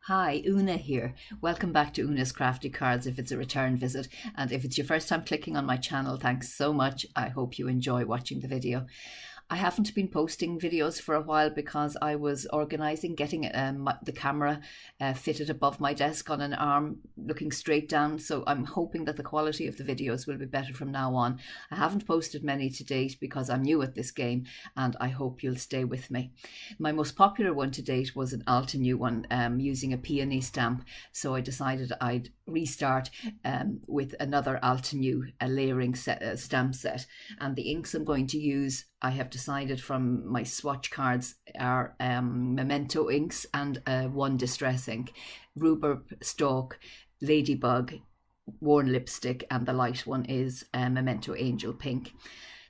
Hi, Una here. Welcome back to Una's Crafty Cards if it's a return visit. And if it's your first time clicking on my channel, thanks so much. I hope you enjoy watching the video. I haven't been posting videos for a while because I was organising getting the camera fitted above my desk on an arm looking straight down, so I'm hoping that the quality of the videos will be better from now on. I haven't posted many to date because I'm new at this game and I hope you'll stay with me. My most popular one to date was an Altenew one using a peony stamp, so I decided I'd restart with another Altenew layering stamp set, and the inks I'm going to use, I have decided from my swatch cards, are Memento inks and one distress ink, Rhubarb, Stalk, Ladybug, Worn Lipstick, and the light one is Memento Angel Pink.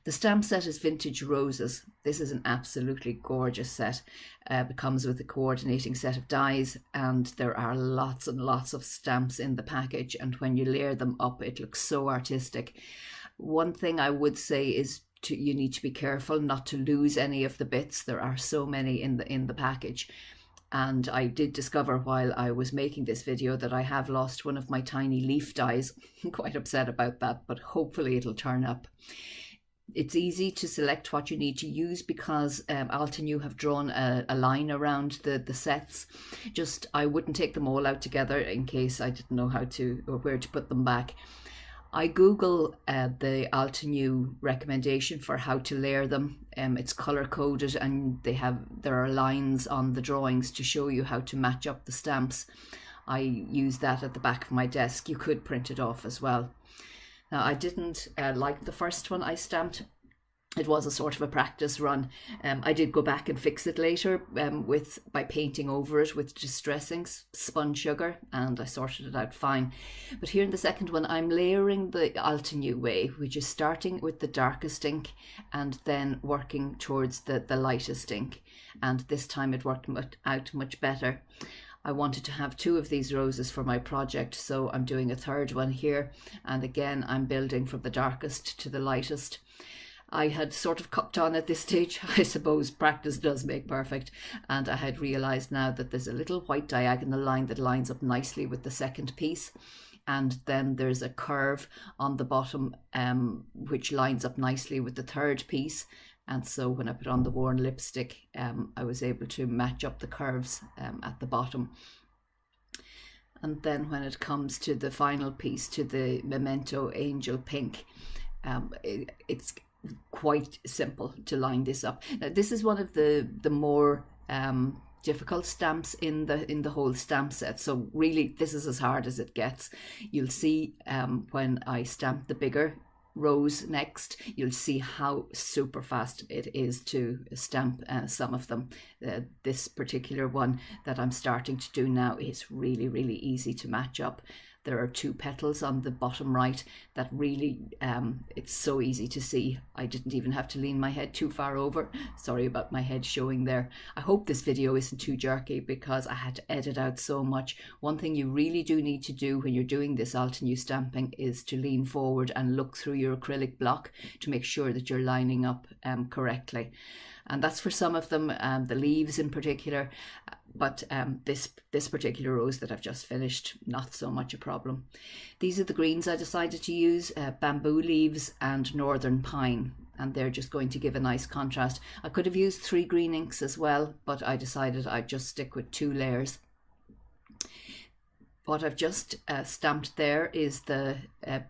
The stamp set is Vintage Roses. This is an absolutely gorgeous set. It comes with a coordinating set of dies, and there are lots and lots of stamps in the package, and when you layer them up it looks so artistic. One thing I would say is you need to be careful not to lose any of the bits. There are so many in the package. And I did discover while I was making this video that I have lost one of my tiny leaf dies. I'm quite upset about that, but hopefully it'll turn up. It's easy to select what you need to use because Altenew have drawn a line around the sets. Just I wouldn't take them all out together in case I didn't know how to or where to put them back. I Google the Altenew recommendation for how to layer them. It's color coded and there are lines on the drawings to show you how to match up the stamps. I use that at the back of my desk. You could print it off as well. Now, I didn't like the first one I stamped. It was a sort of a practice run. I did go back and fix it later by painting over it with distressing spun sugar, and I sorted it out fine. But here in the second one, I'm layering the Altenew way, which is starting with the darkest ink and then working towards the lightest ink. And this time it worked out much better. I wanted to have two of these roses for my project, so I'm doing a third one here. And again, I'm building from the darkest to the lightest. I had sort of copped on at this stage. I suppose practice does make perfect. And I had realised now that there's a little white diagonal line that lines up nicely with the second piece. And then there's a curve on the bottom which lines up nicely with the third piece. And so when I put on the worn lipstick, I was able to match up the curves at the bottom. And then when it comes to the final piece, to the Memento Angel Pink, it's quite simple to line this up. Now, this is one of the more difficult stamps in the whole stamp set, so really this is as hard as it gets. You'll see when I stamp the bigger rose next, you'll see how super fast it is to stamp some of them. This particular one that I'm starting to do now is really, really easy to match up. There are two petals on the bottom right that really, it's so easy to see. I didn't even have to lean my head too far over. Sorry about my head showing there. I hope this video isn't too jerky because I had to edit out so much. One thing you really do need to do when you're doing this Altenew stamping is to lean forward and look through your acrylic block to make sure that you're lining up correctly. And that's for some of them, the leaves in particular. But this particular rose that I've just finished, not so much a problem. These are the greens I decided to use, bamboo leaves and northern pine, and they're just going to give a nice contrast. I could have used 3 green inks as well, but I decided I'd just stick with 2 layers. What I've just stamped there is the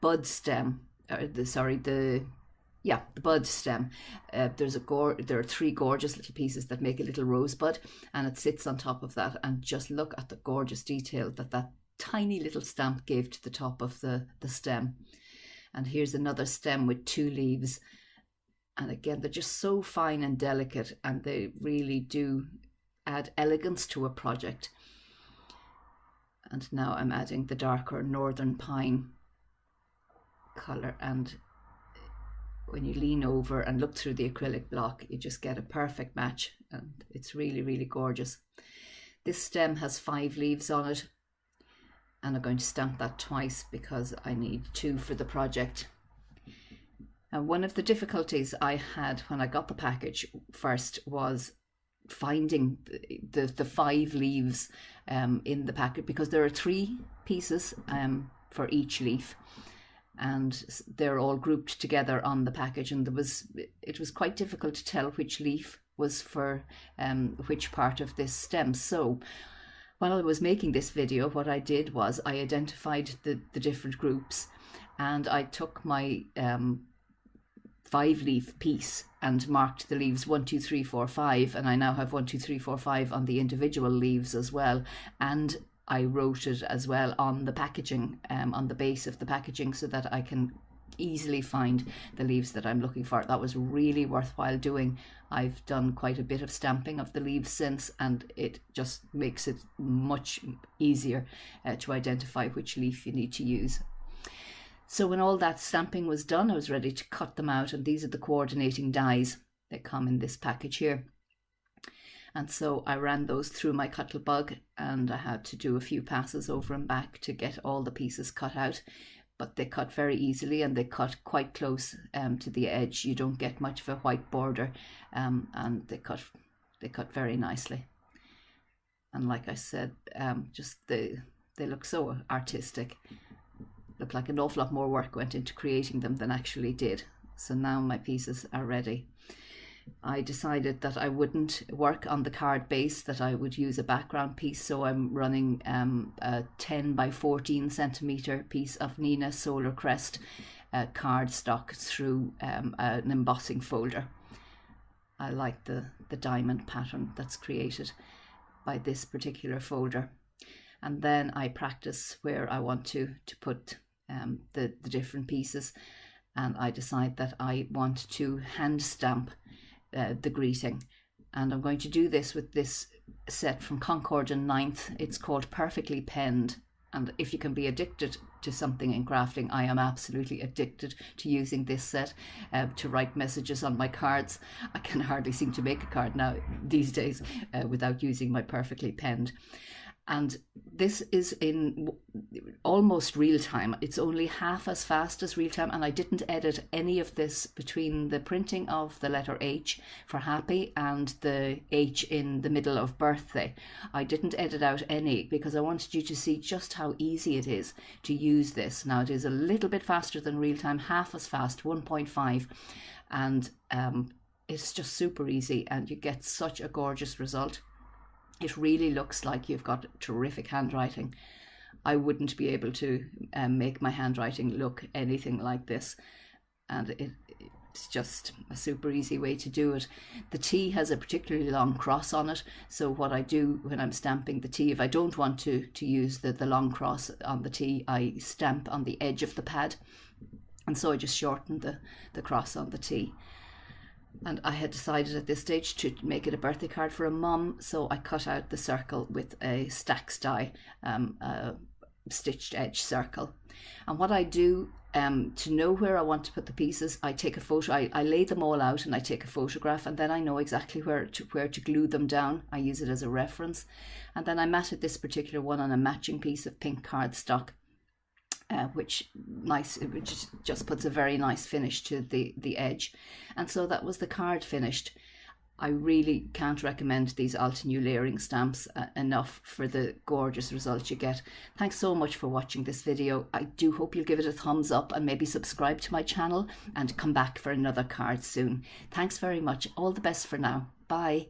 bud stem, the bud stem. There are 3 gorgeous little pieces that make a little rosebud, and it sits on top of that. And just look at the gorgeous detail that tiny little stamp gave to the top of the stem. And here's another stem with 2 leaves. And again, they're just so fine and delicate, and they really do add elegance to a project. And now I'm adding the darker northern pine colour, and when you lean over and look through the acrylic block, you just get a perfect match, and it's really, really gorgeous. This stem has 5 leaves on it, and I'm going to stamp that twice because I need 2 for the project. And one of the difficulties I had when I got the package first was finding the 5 leaves in the packet, because there are 3 pieces for each leaf, and they're all grouped together on the package, and it was quite difficult to tell which leaf was for which part of this stem. So while I was making this video, what I did was I identified the different groups, and I took my 5-leaf piece and marked the leaves 1, 2, 3, 4, 5, and I now have 1, 2, 3, 4, 5 on the individual leaves as well, and I wrote it as well on the packaging, on the base of the packaging, so that I can easily find the leaves that I'm looking for. That was really worthwhile doing. I've done quite a bit of stamping of the leaves since, and it just makes it much easier to identify which leaf you need to use. So when all that stamping was done, I was ready to cut them out, and these are the coordinating dies that come in this package here. And so I ran those through my Cuttlebug, and I had to do a few passes over and back to get all the pieces cut out, but they cut very easily, and they cut quite close to the edge. You don't get much of a white border, and they cut very nicely. And like I said, they look so artistic. Look like an awful lot more work went into creating them than actually did. So now my pieces are ready. I decided that I wouldn't work on the card base, that I would use a background piece, so I'm running a 10 by 14 centimeter piece of Neenah Solar Crest cardstock through an embossing folder. I like the diamond pattern that's created by this particular folder. And then I practice where I want to put the different pieces, and I decide that I want to hand stamp the greeting, and I'm going to do this with this set from Concord and 9th. It's called Perfectly Penned, and if you can be addicted to something in crafting, I am absolutely addicted to using this set to write messages on my cards. I can hardly seem to make a card now these days without using my Perfectly Penned. And this is in almost real time. It's only half as fast as real time, and I didn't edit any of this between the printing of the letter H for happy and the H in the middle of birthday. I didn't edit out any because I wanted you to see just how easy it is to use this. Now it is a little bit faster than real time, half as fast, 1.5, and it's just super easy, and you get such a gorgeous result. It really looks like you've got terrific handwriting. I wouldn't be able to make my handwriting look anything like this, and it's just a super easy way to do it. The T has a particularly long cross on it, so what I do when I'm stamping the T, if I don't want to use the long cross on the T, I stamp on the edge of the pad, and so I just shorten the cross on the T. And I had decided at this stage to make it a birthday card for a mum, so I cut out the circle with a STAX die, a stitched edge circle. And what I do to know where I want to put the pieces, I take a photo. I lay them all out and I take a photograph, and then I know exactly where to glue them down. I use it as a reference, and then I matted this particular one on a matching piece of pink cardstock. Which just puts a very nice finish to the edge. And so that was the card finished. I really can't recommend these Altenew layering stamps enough for the gorgeous results you get. Thanks so much for watching this video. I do hope you'll give it a thumbs up and maybe subscribe to my channel and come back for another card soon. Thanks very much. All the best for now. Bye.